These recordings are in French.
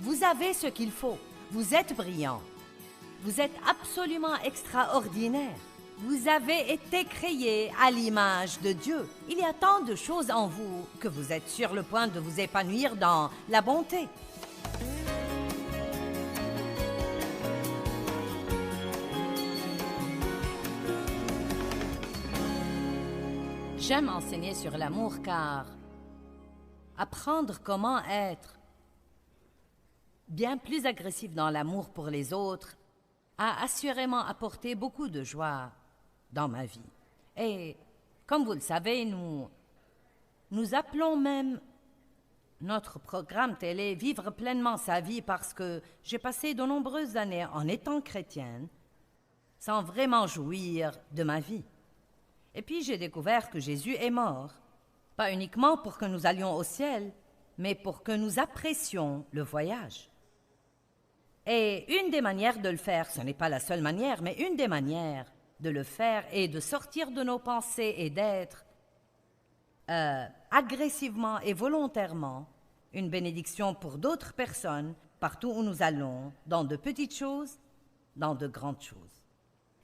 Vous avez ce qu'il faut. Vous êtes brillant. Vous êtes absolument extraordinaire. Vous avez été créé à l'image de Dieu. Il y a tant de choses en vous que vous êtes sur le point de vous épanouir dans la bonté. J'aime enseigner sur l'amour car apprendre comment être bien plus agressif dans l'amour pour les autres a assurément apporté beaucoup de joie dans ma vie. Et comme vous le savez, nous appelons même notre programme télé « Vivre pleinement sa vie » parce que j'ai passé de nombreuses années en étant chrétienne sans vraiment jouir de ma vie. Et puis j'ai découvert que Jésus est mort, pas uniquement pour que nous allions au ciel, mais pour que nous apprécions le voyage. Et une des manières de le faire, ce n'est pas la seule manière, mais une des manières de le faire est de sortir de nos pensées et d'être agressivement et volontairement une bénédiction pour d'autres personnes partout où nous allons, dans de petites choses, dans de grandes choses.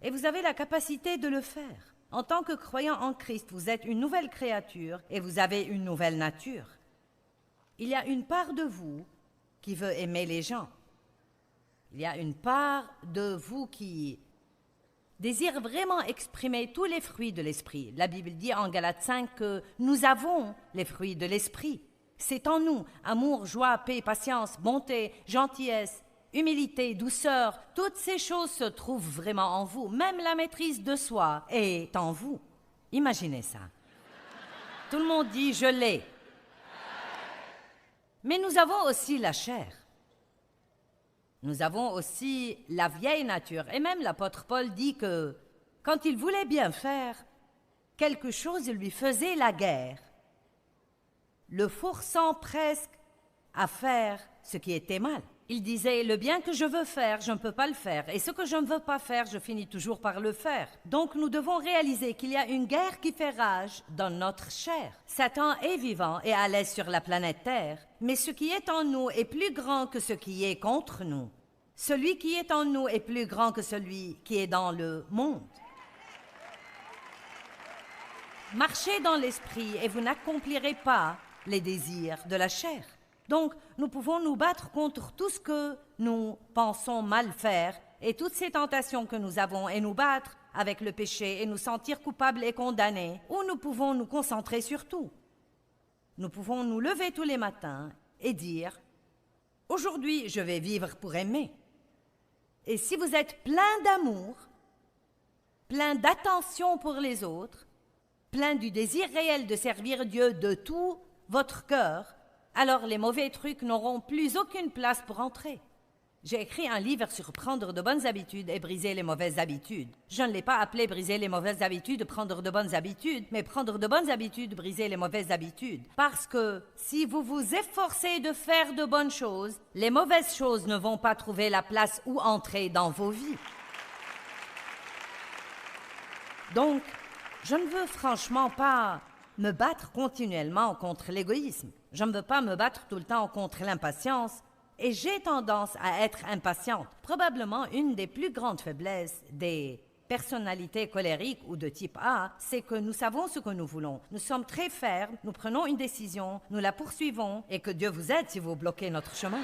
Et vous avez la capacité de le faire. En tant que croyant en Christ, vous êtes une nouvelle créature et vous avez une nouvelle nature. Il y a une part de vous qui veut aimer les gens. Il y a une part de vous qui désire vraiment exprimer tous les fruits de l'esprit. La Bible dit en Galates 5 que nous avons les fruits de l'esprit. C'est en nous, amour, joie, paix, patience, bonté, gentillesse, humilité, douceur. Toutes ces choses se trouvent vraiment en vous. Même la maîtrise de soi est en vous. Imaginez ça. Tout le monde dit « je l'ai ». Mais nous avons aussi la chair. Nous avons aussi la vieille nature. Et même l'apôtre Paul dit que quand il voulait bien faire, quelque chose lui faisait la guerre, le forçant presque à faire ce qui était mal. Il disait, le bien que je veux faire, je ne peux pas le faire. Et ce que je ne veux pas faire, je finis toujours par le faire. Donc nous devons réaliser qu'il y a une guerre qui fait rage dans notre chair. Satan est vivant et à l'aise sur la planète Terre, mais ce qui est en nous est plus grand que ce qui est contre nous. Celui qui est en nous est plus grand que celui qui est dans le monde. Marchez dans l'esprit et vous n'accomplirez pas les désirs de la chair. Donc, nous pouvons nous battre contre tout ce que nous pensons mal faire et toutes ces tentations que nous avons et nous battre avec le péché et nous sentir coupables et condamnés, ou nous pouvons nous concentrer sur tout. Nous pouvons nous lever tous les matins et dire « Aujourd'hui, je vais vivre pour aimer ». Et si vous êtes plein d'amour, plein d'attention pour les autres, plein du désir réel de servir Dieu de tout votre cœur, alors les mauvais trucs n'auront plus aucune place pour entrer. J'ai écrit un livre sur prendre de bonnes habitudes et briser les mauvaises habitudes. Je ne l'ai pas appelé briser les mauvaises habitudes, prendre de bonnes habitudes, mais prendre de bonnes habitudes, briser les mauvaises habitudes. Parce que si vous vous efforcez de faire de bonnes choses, les mauvaises choses ne vont pas trouver la place où entrer dans vos vies. Donc, je ne veux franchement pas me battre continuellement contre l'égoïsme. Je ne veux pas me battre tout le temps contre l'impatience et j'ai tendance à être impatiente. Probablement une des plus grandes faiblesses des personnalités colériques ou de type A, c'est que nous savons ce que nous voulons. Nous sommes très fermes, nous prenons une décision, nous la poursuivons et que Dieu vous aide si vous bloquez notre chemin.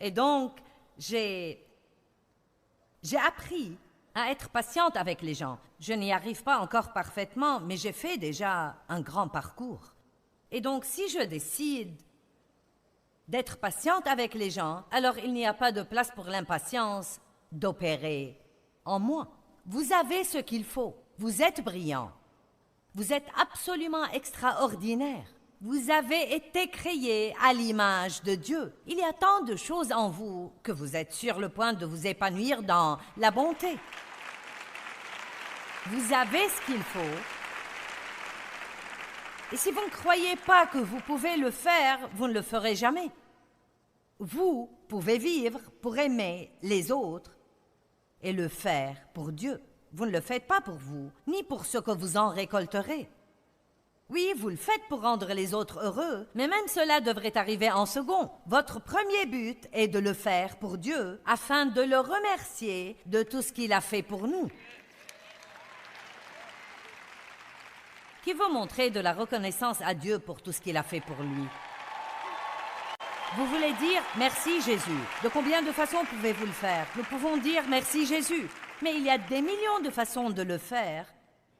Et donc, j'ai appris à être patiente avec les gens. Je n'y arrive pas encore parfaitement, mais j'ai fait déjà un grand parcours. Et donc, si je décide d'être patiente avec les gens, alors il n'y a pas de place pour l'impatience d'opérer en moi. Vous avez ce qu'il faut. Vous êtes brillant. Vous êtes absolument extraordinaire. Vous avez été créé à l'image de Dieu. Il y a tant de choses en vous que vous êtes sur le point de vous épanouir dans la bonté. Vous avez ce qu'il faut. Et si vous ne croyez pas que vous pouvez le faire, vous ne le ferez jamais. Vous pouvez vivre pour aimer les autres et le faire pour Dieu. Vous ne le faites pas pour vous, ni pour ce que vous en récolterez. Oui, vous le faites pour rendre les autres heureux, mais même cela devrait arriver en second. Votre premier but est de le faire pour Dieu, afin de le remercier de tout ce qu'il a fait pour nous. Qui veut montrer de la reconnaissance à Dieu pour tout ce qu'il a fait pour lui? Vous voulez dire « Merci Jésus ». De combien de façons pouvez-vous le faire? Nous pouvons dire « Merci Jésus ». Mais il y a des millions de façons de le faire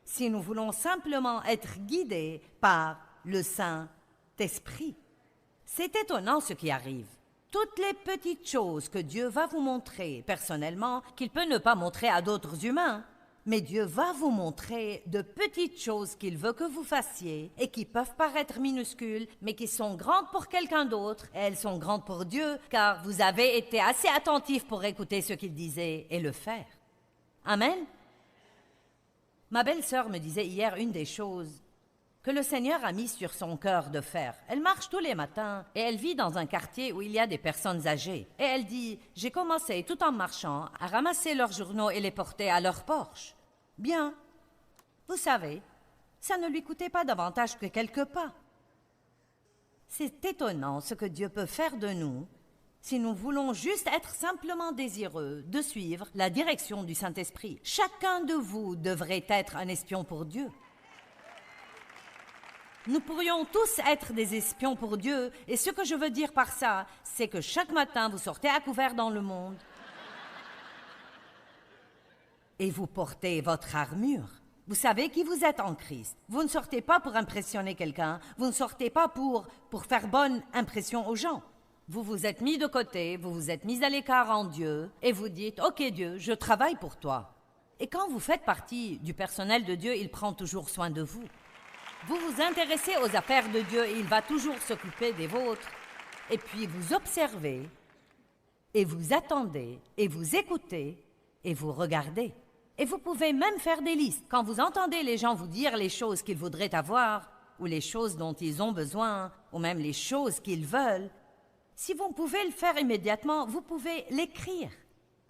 si nous voulons simplement être guidés par le Saint-Esprit. C'est étonnant ce qui arrive. Toutes les petites choses que Dieu va vous montrer personnellement, qu'il peut ne pas montrer à d'autres humains, mais Dieu va vous montrer de petites choses qu'il veut que vous fassiez et qui peuvent paraître minuscules, mais qui sont grandes pour quelqu'un d'autre, et elles sont grandes pour Dieu, car vous avez été assez attentif pour écouter ce qu'il disait et le faire. Amen. Ma belle-sœur me disait hier une des choses que le Seigneur a mis sur son cœur de faire. Elle marche tous les matins et elle vit dans un quartier où il y a des personnes âgées. Et elle dit, j'ai commencé tout en marchant à ramasser leurs journaux et les porter à leur porche. Bien, vous savez, ça ne lui coûtait pas davantage que quelques pas. C'est étonnant ce que Dieu peut faire de nous si nous voulons juste être simplement désireux de suivre la direction du Saint-Esprit. Chacun de vous devrait être un espion pour Dieu. Nous pourrions tous être des espions pour Dieu, et ce que je veux dire par ça, c'est que chaque matin, vous sortez à couvert dans le monde et vous portez votre armure. Vous savez qui vous êtes en Christ. Vous ne sortez pas pour impressionner quelqu'un, vous ne sortez pas pour faire bonne impression aux gens. Vous vous êtes mis de côté, vous vous êtes mis à l'écart en Dieu, et vous dites, « Ok Dieu, je travaille pour toi. » Et quand vous faites partie du personnel de Dieu, il prend toujours soin de vous. Vous vous intéressez aux affaires de Dieu et il va toujours s'occuper des vôtres. Et puis vous observez, et vous attendez, et vous écoutez, et vous regardez. Et vous pouvez même faire des listes. Quand vous entendez les gens vous dire les choses qu'ils voudraient avoir, ou les choses dont ils ont besoin, ou même les choses qu'ils veulent, si vous pouvez le faire immédiatement, vous pouvez l'écrire.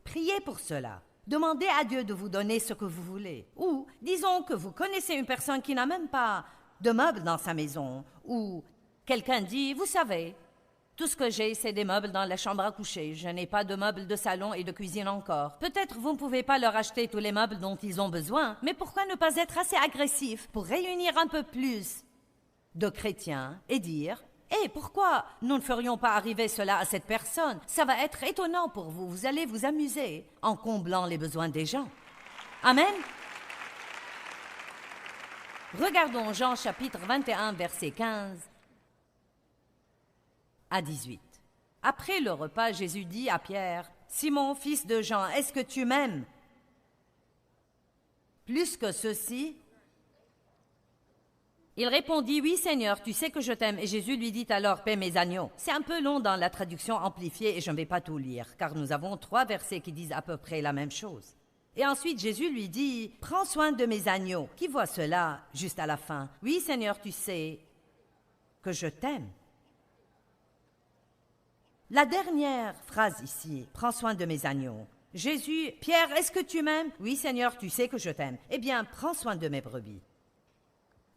Priez pour cela. Demandez à Dieu de vous donner ce que vous voulez. Ou, disons que vous connaissez une personne qui n'a même pas de meubles dans sa maison, ou quelqu'un dit, vous savez, tout ce que j'ai, c'est des meubles dans la chambre à coucher. Je n'ai pas de meubles de salon et de cuisine encore. Peut-être vous ne pouvez pas leur acheter tous les meubles dont ils ont besoin, mais pourquoi ne pas être assez agressif pour réunir un peu plus de chrétiens et dire, « pourquoi nous ne ferions pas arriver cela à cette personne? Ça va être étonnant pour vous. Vous allez vous amuser en comblant les besoins des gens. » Amen. Regardons Jean chapitre 21, versets 15 à 18. Après le repas, Jésus dit à Pierre, « Simon, fils de Jean, est-ce que tu m'aimes? Plus que ceci? » Il répondit, « Oui, Seigneur, tu sais que je t'aime. » Et Jésus lui dit alors, « Paie mes agneaux. » C'est un peu long dans la traduction amplifiée et je ne vais pas tout lire, car nous avons 3 versets qui disent à peu près la même chose. Et ensuite, Jésus lui dit, « Prends soin de mes agneaux. » Qui voit cela juste à la fin? « Oui, Seigneur, tu sais que je t'aime. » La dernière phrase ici, « Prends soin de mes agneaux. » Jésus, « Pierre, est-ce que tu m'aimes? » « Oui, Seigneur, tu sais que je t'aime. » Eh bien, prends soin de mes brebis.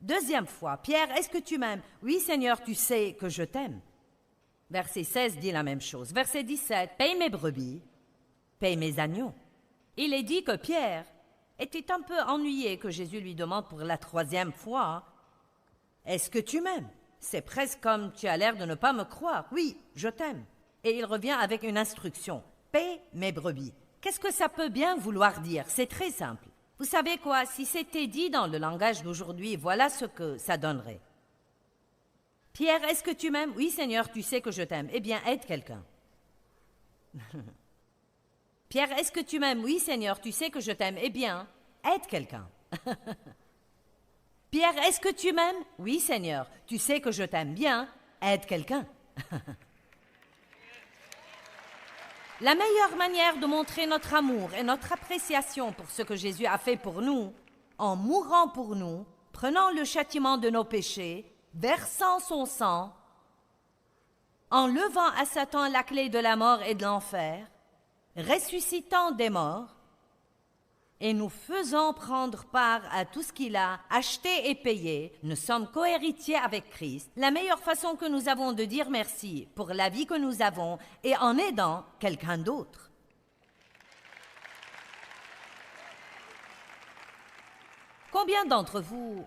Deuxième fois, « Pierre, est-ce que tu m'aimes? » « Oui, Seigneur, tu sais que je t'aime. » Verset 16 dit la même chose. Verset 17, « Paye mes brebis, paye mes agneaux. » Il est dit que Pierre était un peu ennuyé que Jésus lui demande pour la 3e fois, « Est-ce que tu m'aimes? » C'est presque comme « Tu as l'air de ne pas me croire. » « Oui, je t'aime. » Et il revient avec une instruction, « Paye mes brebis. » Qu'est-ce que ça peut bien vouloir dire? C'est très simple. Vous savez quoi? Si c'était dit dans le langage d'aujourd'hui, voilà ce que ça donnerait. « Pierre, est-ce que tu m'aimes? »« Oui, Seigneur, tu sais que je t'aime. » Eh bien, aide quelqu'un. « Pierre, est-ce que tu m'aimes? »« Oui, Seigneur, tu sais que je t'aime. » Eh bien, aide quelqu'un. « Pierre, est-ce que tu m'aimes? »« Oui, Seigneur, tu sais que je t'aime. » Bien, aide quelqu'un. La meilleure manière de montrer notre amour et notre appréciation pour ce que Jésus a fait pour nous, en mourant pour nous, prenant le châtiment de nos péchés, versant son sang, en levant à Satan la clé de la mort et de l'enfer, ressuscitant des morts, et nous faisant prendre part à tout ce qu'il a acheté et payé, nous sommes cohéritiers avec Christ. La meilleure façon que nous avons de dire merci pour la vie que nous avons est en aidant quelqu'un d'autre. Combien d'entre vous,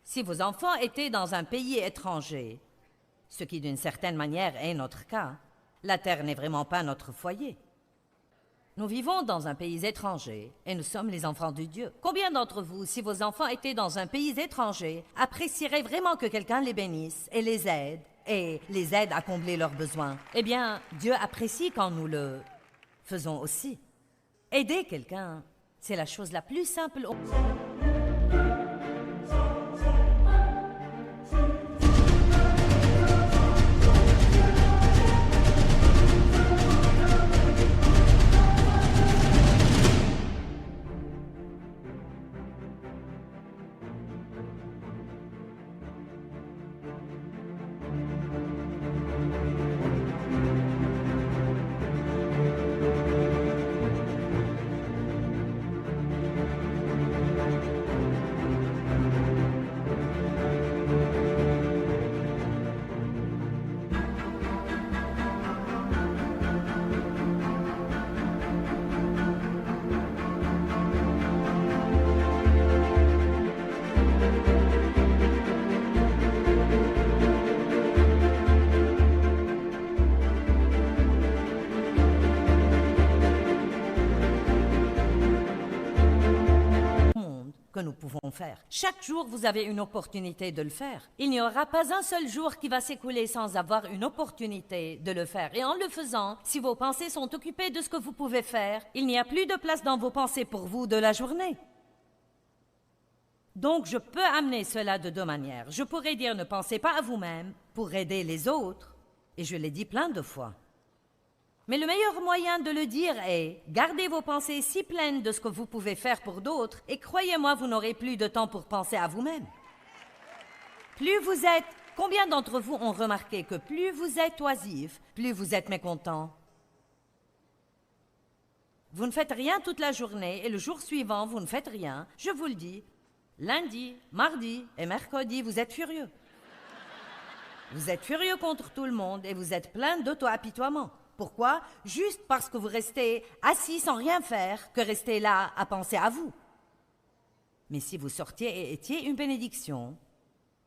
si vos enfants étaient dans un pays étranger, ce qui d'une certaine manière est notre cas, la terre n'est vraiment pas notre foyer. Nous vivons dans un pays étranger et nous sommes les enfants de Dieu. Combien d'entre vous, si vos enfants étaient dans un pays étranger, apprécieraient vraiment que quelqu'un les bénisse et les aide à combler leurs besoins? Eh bien, Dieu apprécie quand nous le faisons aussi. Aider quelqu'un, c'est la chose la plus simple au monde. Que nous pouvons faire. Chaque jour, vous avez une opportunité de le faire. Il n'y aura pas un seul jour qui va s'écouler sans avoir une opportunité de le faire. Et en le faisant, si vos pensées sont occupées de ce que vous pouvez faire, il n'y a plus de place dans vos pensées pour vous de la journée. Donc, je peux amener cela de deux manières. Je pourrais dire ne pensez pas à vous-même pour aider les autres, et je l'ai dit plein de fois. Mais le meilleur moyen de le dire est gardez vos pensées si pleines de ce que vous pouvez faire pour d'autres et croyez-moi, vous n'aurez plus de temps pour penser à vous-même. Plus vous êtes, combien d'entre vous ont remarqué que plus vous êtes oisif, plus vous êtes mécontent? Vous ne faites rien toute la journée et le jour suivant, vous ne faites rien. Je vous le dis, lundi, mardi et mercredi, vous êtes furieux. Vous êtes furieux contre tout le monde et vous êtes plein d'auto-apitoiement. Pourquoi? Juste parce que vous restez assis sans rien faire que rester là à penser à vous. Mais si vous sortiez et étiez une bénédiction,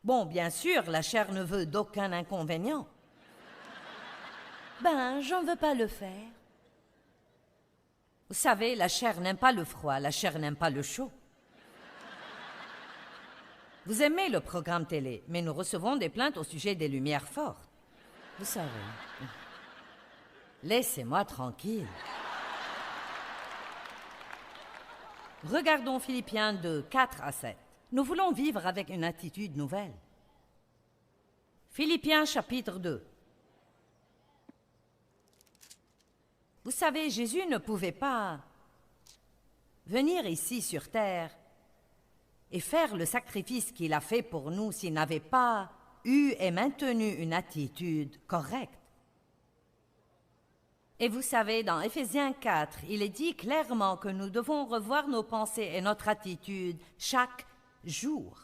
bon, bien sûr, la chair ne veut d'aucun inconvénient. Ben, j'en veux pas le faire. Vous savez, la chair n'aime pas le froid, la chair n'aime pas le chaud. Vous aimez le programme télé, mais nous recevons des plaintes au sujet des lumières fortes. Vous savez... Laissez-moi tranquille. Regardons Philippiens 2, 4 à 7. Nous voulons vivre avec une attitude nouvelle. Philippiens chapitre 2. Vous savez, Jésus ne pouvait pas venir ici sur terre et faire le sacrifice qu'il a fait pour nous s'il n'avait pas eu et maintenu une attitude correcte. Et vous savez, dans Éphésiens 4, il est dit clairement que nous devons revoir nos pensées et notre attitude chaque jour.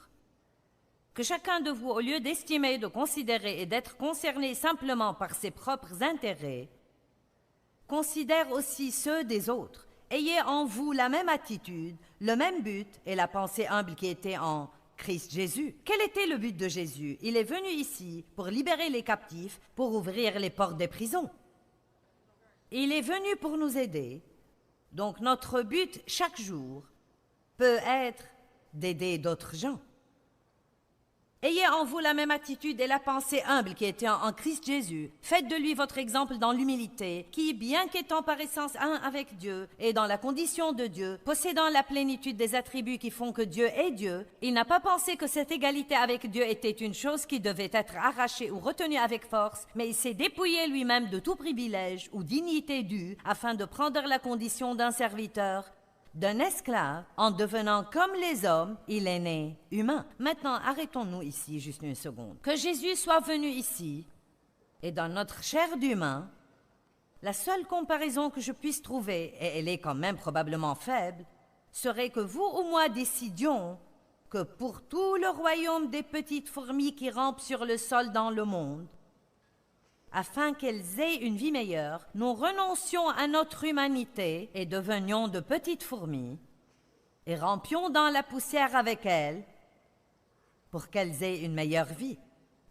Que chacun de vous, au lieu d'estimer, de considérer et d'être concerné simplement par ses propres intérêts, considère aussi ceux des autres. Ayez en vous la même attitude, le même but et la pensée humble qui était en Christ Jésus. Quel était le but de Jésus? Il est venu ici pour libérer les captifs, pour ouvrir les portes des prisons. Il est venu pour nous aider. Donc notre but chaque jour peut être d'aider d'autres gens. Ayez en vous la même attitude et la pensée humble qui était en Christ Jésus. Faites de lui votre exemple dans l'humilité, qui, bien qu'étant par essence un avec Dieu et dans la condition de Dieu, possédant la plénitude des attributs qui font que Dieu est Dieu, il n'a pas pensé que cette égalité avec Dieu était une chose qui devait être arrachée ou retenue avec force, mais il s'est dépouillé lui-même de tout privilège ou dignité due afin de prendre la condition d'un serviteur, d'un esclave, en devenant comme les hommes, il est né humain. Maintenant, arrêtons-nous ici juste une seconde. Que Jésus soit venu ici, et dans notre chair d'humain, la seule comparaison que je puisse trouver, et elle est quand même probablement faible, serait que vous ou moi décidions que pour tout le royaume des petites fourmis qui rampent sur le sol dans le monde, afin qu'elles aient une vie meilleure, nous renoncions à notre humanité et devenions de petites fourmis et rampions dans la poussière avec elles pour qu'elles aient une meilleure vie.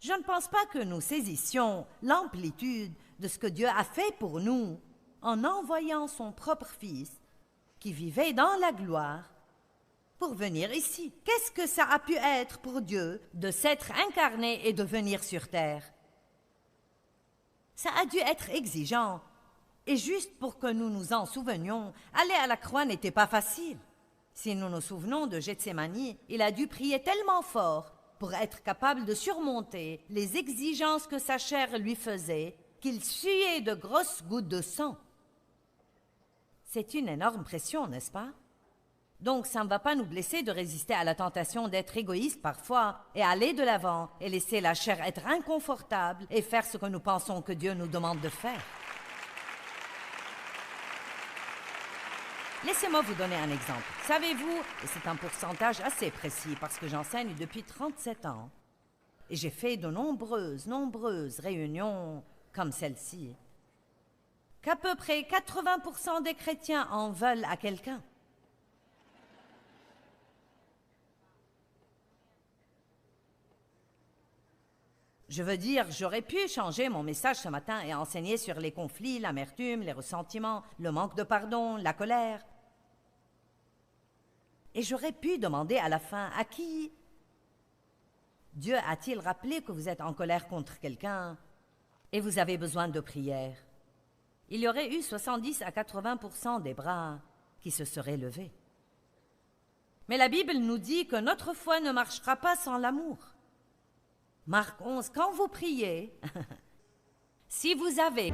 Je ne pense pas que nous saisissions l'amplitude de ce que Dieu a fait pour nous en envoyant son propre Fils, qui vivait dans la gloire, pour venir ici. Qu'est-ce que ça a pu être pour Dieu de s'être incarné et de venir sur terre? Ça a dû être exigeant, et juste pour que nous nous en souvenions, aller à la croix n'était pas facile. Si nous nous souvenons de Gethsémani, il a dû prier tellement fort pour être capable de surmonter les exigences que sa chair lui faisait, qu'il suait de grosses gouttes de sang. C'est une énorme pression, n'est-ce pas? Donc ça ne va pas nous blesser de résister à la tentation d'être égoïste parfois et aller de l'avant et laisser la chair être inconfortable et faire ce que nous pensons que Dieu nous demande de faire. Laissez-moi vous donner un exemple. Savez-vous, et c'est un pourcentage assez précis parce que j'enseigne depuis 37 ans, et j'ai fait de nombreuses réunions comme celle-ci, qu'à peu près 80% des chrétiens en veulent à quelqu'un. Je veux dire, j'aurais pu changer mon message ce matin et enseigner sur les conflits, l'amertume, les ressentiments, le manque de pardon, la colère. Et j'aurais pu demander à la fin, à qui Dieu a-t-il rappelé que vous êtes en colère contre quelqu'un et vous avez besoin de prière? Il y aurait eu 70 à 80% des bras qui se seraient levés. Mais la Bible nous dit que notre foi ne marchera pas sans l'amour. Marc 11, quand vous priez, si vous avez...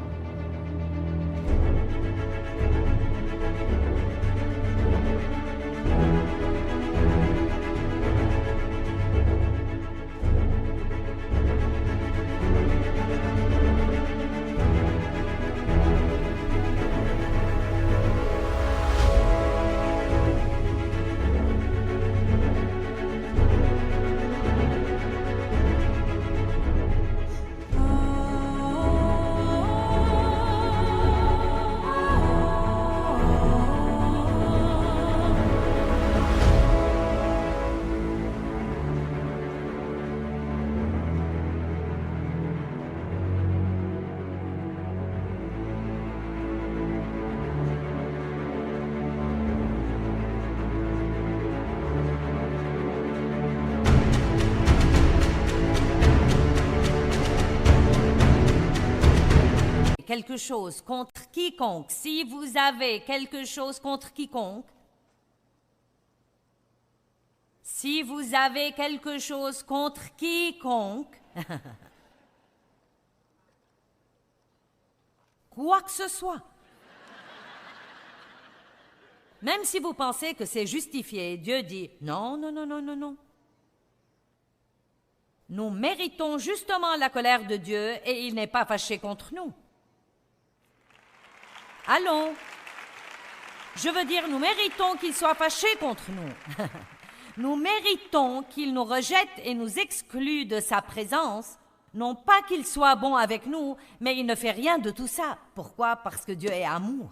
quelque chose contre quiconque, si vous avez quelque chose contre quiconque, si vous avez quelque chose contre quiconque, quoi que ce soit, même si vous pensez que c'est justifié, Dieu dit non, non, non, non, non, non. Nous méritons justement la colère de Dieu et il n'est pas fâché contre nous. Allons, je veux dire, nous méritons qu'il soit fâché contre nous. Nous méritons qu'il nous rejette et nous exclue de sa présence, non pas qu'il soit bon avec nous, mais il ne fait rien de tout ça. Pourquoi? Parce que Dieu est amour.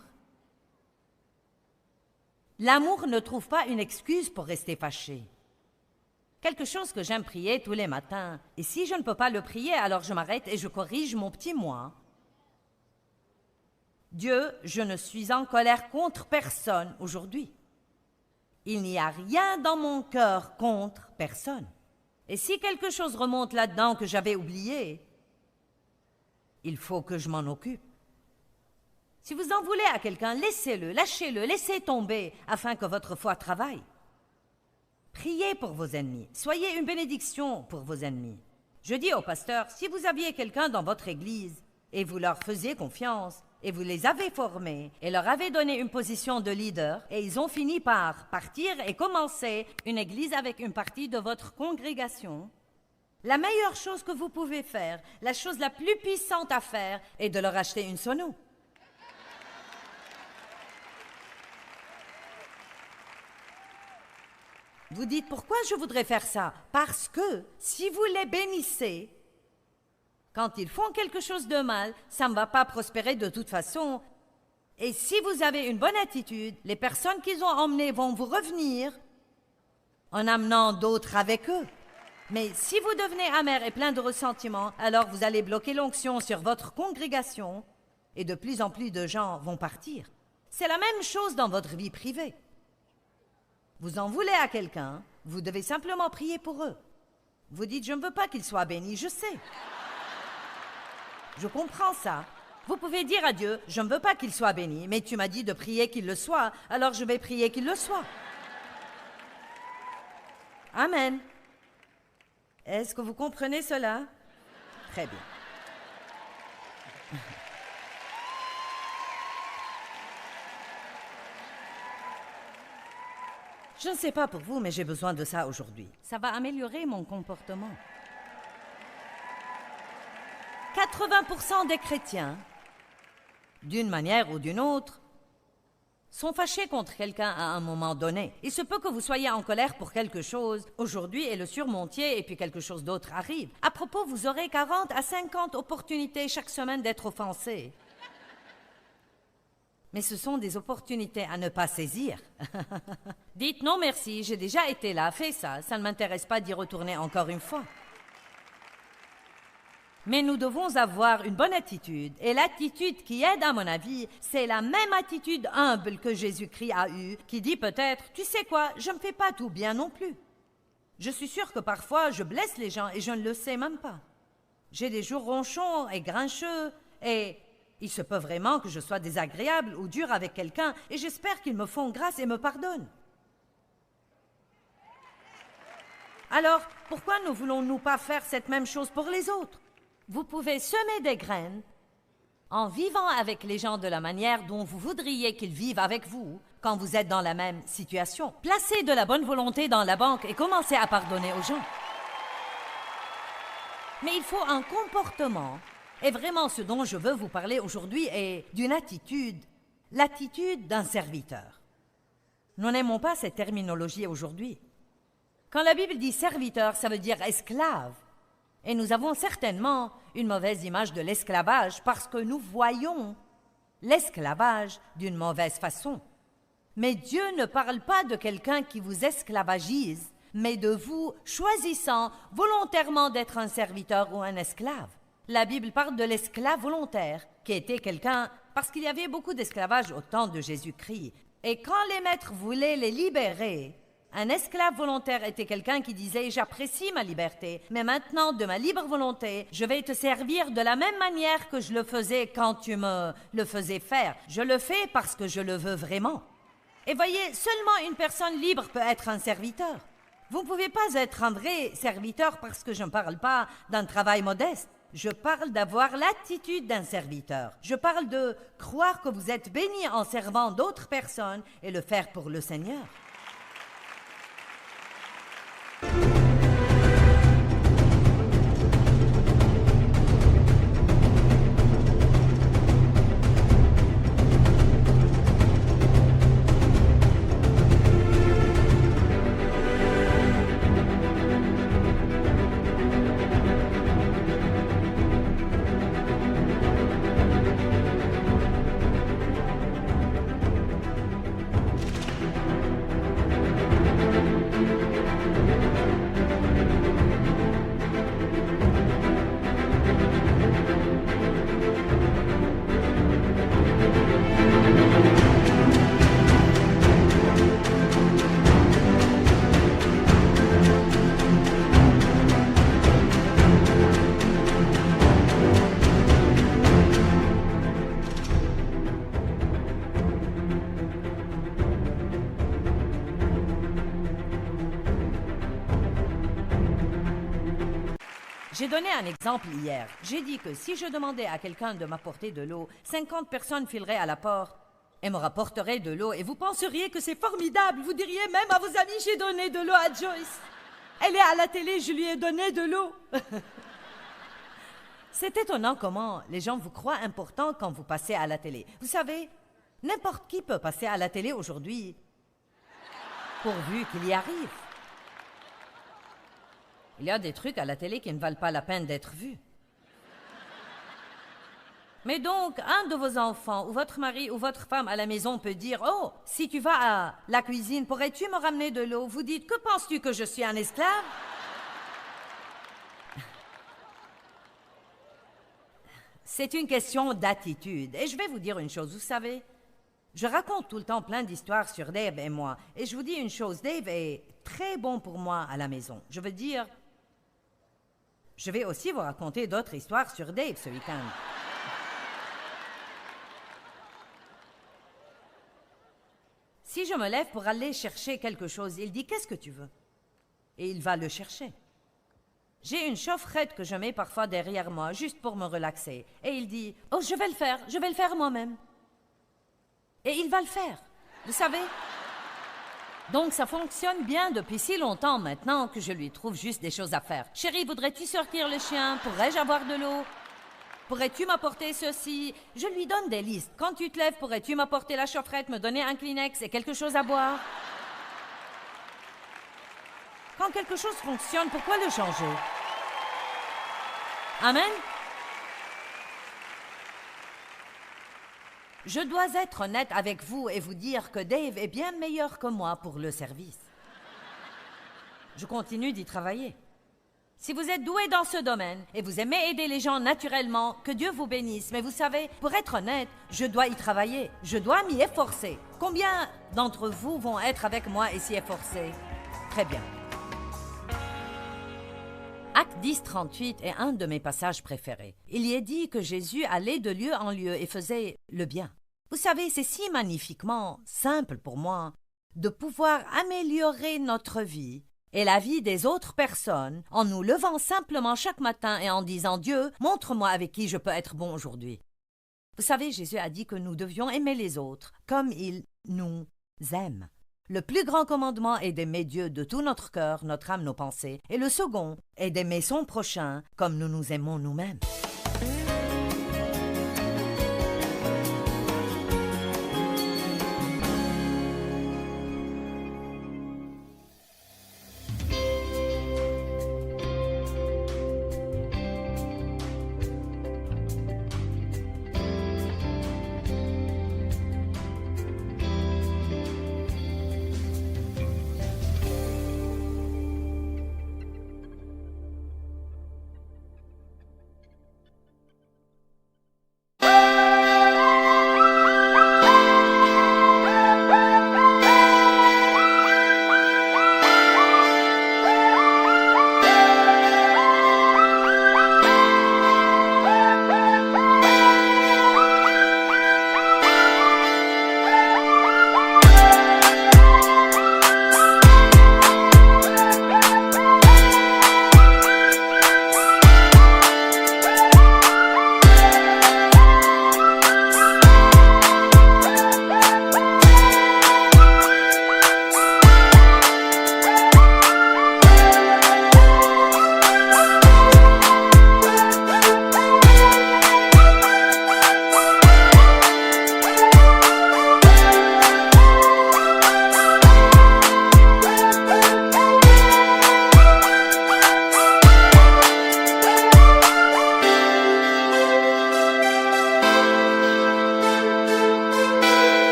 L'amour ne trouve pas une excuse pour rester fâché. Quelque chose que j'aime prier tous les matins, et si je ne peux pas le prier, alors je m'arrête et je corrige mon petit moi. Dieu, je ne suis en colère contre personne aujourd'hui. Il n'y a rien dans mon cœur contre personne. Et si quelque chose remonte là-dedans que j'avais oublié, il faut que je m'en occupe. Si vous en voulez à quelqu'un, laissez-le, lâchez-le, laissez tomber afin que votre foi travaille. Priez pour vos ennemis, soyez une bénédiction pour vos ennemis. Je dis au pasteur, si vous aviez quelqu'un dans votre église et vous leur faisiez confiance, et vous les avez formés et leur avez donné une position de leader et ils ont fini par partir et commencer une église avec une partie de votre congrégation, la meilleure chose que vous pouvez faire, la chose la plus puissante à faire, est de leur acheter une sono. Vous dites, pourquoi je voudrais faire ça? Parce que si vous les bénissez, quand ils font quelque chose de mal, ça ne va pas prospérer de toute façon. Et si vous avez une bonne attitude, les personnes qu'ils ont emmenées vont vous revenir en amenant d'autres avec eux. Mais si vous devenez amer et plein de ressentiment, alors vous allez bloquer l'onction sur votre congrégation et de plus en plus de gens vont partir. C'est la même chose dans votre vie privée. Vous en voulez à quelqu'un, vous devez simplement prier pour eux. Vous dites, je ne veux pas qu'ils soient bénis, je sais. Je comprends ça. Vous pouvez dire à Dieu, je ne veux pas qu'il soit béni, mais tu m'as dit de prier qu'il le soit, alors je vais prier qu'il le soit. Amen. Est-ce que vous comprenez cela? Très bien. Je ne sais pas pour vous, mais j'ai besoin de ça aujourd'hui. Ça va améliorer mon comportement. 80% des chrétiens, d'une manière ou d'une autre, sont fâchés contre quelqu'un à un moment donné. Il se peut que vous soyez en colère pour quelque chose aujourd'hui et le surmontiez et puis quelque chose d'autre arrive. À propos, vous aurez 40 à 50 opportunités chaque semaine d'être offensé. Mais ce sont des opportunités à ne pas saisir. Dites non merci, j'ai déjà été là, fais ça, ça ne m'intéresse pas d'y retourner encore une fois. Mais nous devons avoir une bonne attitude. Et l'attitude qui aide, à mon avis, c'est la même attitude humble que Jésus-Christ a eue, qui dit peut-être, tu sais quoi, je ne me fais pas tout bien non plus. Je suis sûre que parfois, je blesse les gens et je ne le sais même pas. J'ai des jours ronchons et grincheux, et il se peut vraiment que je sois désagréable ou dur avec quelqu'un, et j'espère qu'ils me font grâce et me pardonnent. Alors, pourquoi ne voulons-nous pas faire cette même chose pour les autres? Vous pouvez semer des graines en vivant avec les gens de la manière dont vous voudriez qu'ils vivent avec vous quand vous êtes dans la même situation. Placez de la bonne volonté dans la banque et commencez à pardonner aux gens. Mais il faut un comportement. Et vraiment, ce dont je veux vous parler aujourd'hui est d'une attitude, l'attitude d'un serviteur. Nous n'aimons pas cette terminologie aujourd'hui. Quand la Bible dit serviteur, ça veut dire esclave. Et nous avons certainement une mauvaise image de l'esclavage parce que nous voyons l'esclavage d'une mauvaise façon. Mais Dieu ne parle pas de quelqu'un qui vous esclavagise, mais de vous choisissant volontairement d'être un serviteur ou un esclave. La Bible parle de l'esclave volontaire, qui était quelqu'un, parce qu'il y avait beaucoup d'esclavage au temps de Jésus-Christ. Et quand les maîtres voulaient les libérer, un esclave volontaire était quelqu'un qui disait « J'apprécie ma liberté, mais maintenant, de ma libre volonté, je vais te servir de la même manière que je le faisais quand tu me le faisais faire. Je le fais parce que je le veux vraiment. » Et voyez, seulement une personne libre peut être un serviteur. Vous ne pouvez pas être un vrai serviteur parce que je ne parle pas d'un travail modeste. Je parle d'avoir l'attitude d'un serviteur. Je parle de croire que vous êtes béni en servant d'autres personnes et le faire pour le Seigneur. J'ai donné un exemple hier. J'ai dit que si je demandais à quelqu'un de m'apporter de l'eau, 50 personnes fileraient à la porte et me rapporteraient de l'eau. Et vous penseriez que c'est formidable. Vous diriez même à vos amis, j'ai donné de l'eau à Joyce. Elle est à la télé, je lui ai donné de l'eau. C'est étonnant comment les gens vous croient important quand vous passez à la télé. Vous savez, n'importe qui peut passer à la télé aujourd'hui, pourvu qu'il y arrive. Il y a des trucs à la télé qui ne valent pas la peine d'être vus. Mais donc, un de vos enfants, ou votre mari, ou votre femme à la maison peut dire « Oh, si tu vas à la cuisine, pourrais-tu me ramener de l'eau ?» Vous dites « Que penses-tu, que je suis un esclave ?» C'est une question d'attitude. Et je vais vous dire une chose, vous savez, je raconte tout le temps plein d'histoires sur Dave et moi. Et je vous dis une chose, Dave est très bon pour moi à la maison. Je veux dire, je vais aussi vous raconter d'autres histoires sur Dave ce week-end. Si je me lève pour aller chercher quelque chose, il dit « Qu'est-ce que tu veux ?» Et il va le chercher. J'ai une chaufferette que je mets parfois derrière moi, juste pour me relaxer. Et il dit « Oh, je vais le faire moi-même. » Et il va le faire, vous savez. Donc ça fonctionne bien depuis si longtemps maintenant que je lui trouve juste des choses à faire. « Chérie, voudrais-tu sortir le chien? Pourrais-je avoir de l'eau? Pourrais-tu m'apporter ceci? » Je lui donne des listes. « Quand tu te lèves, pourrais-tu m'apporter la chaufferette, me donner un Kleenex et quelque chose à boire? » Quand quelque chose fonctionne, pourquoi le changer? Amen? Je dois être honnête avec vous et vous dire que Dave est bien meilleur que moi pour le service. Je continue d'y travailler. Si vous êtes doué dans ce domaine et vous aimez aider les gens naturellement, que Dieu vous bénisse. Mais vous savez, pour être honnête, je dois y travailler. Je dois m'y efforcer. Combien d'entre vous vont être avec moi et s'y efforcer? Très bien. Acte 10, 38 est un de mes passages préférés. Il y est dit que Jésus allait de lieu en lieu et faisait le bien. Vous savez, c'est si magnifiquement simple pour moi de pouvoir améliorer notre vie et la vie des autres personnes en nous levant simplement chaque matin et en disant « Dieu, montre-moi avec qui je peux être bon aujourd'hui. » Vous savez, Jésus a dit que nous devions aimer les autres comme il nous aime. Le plus grand commandement est d'aimer Dieu de tout notre cœur, notre âme, nos pensées. Et le second est d'aimer son prochain comme nous nous aimons nous-mêmes.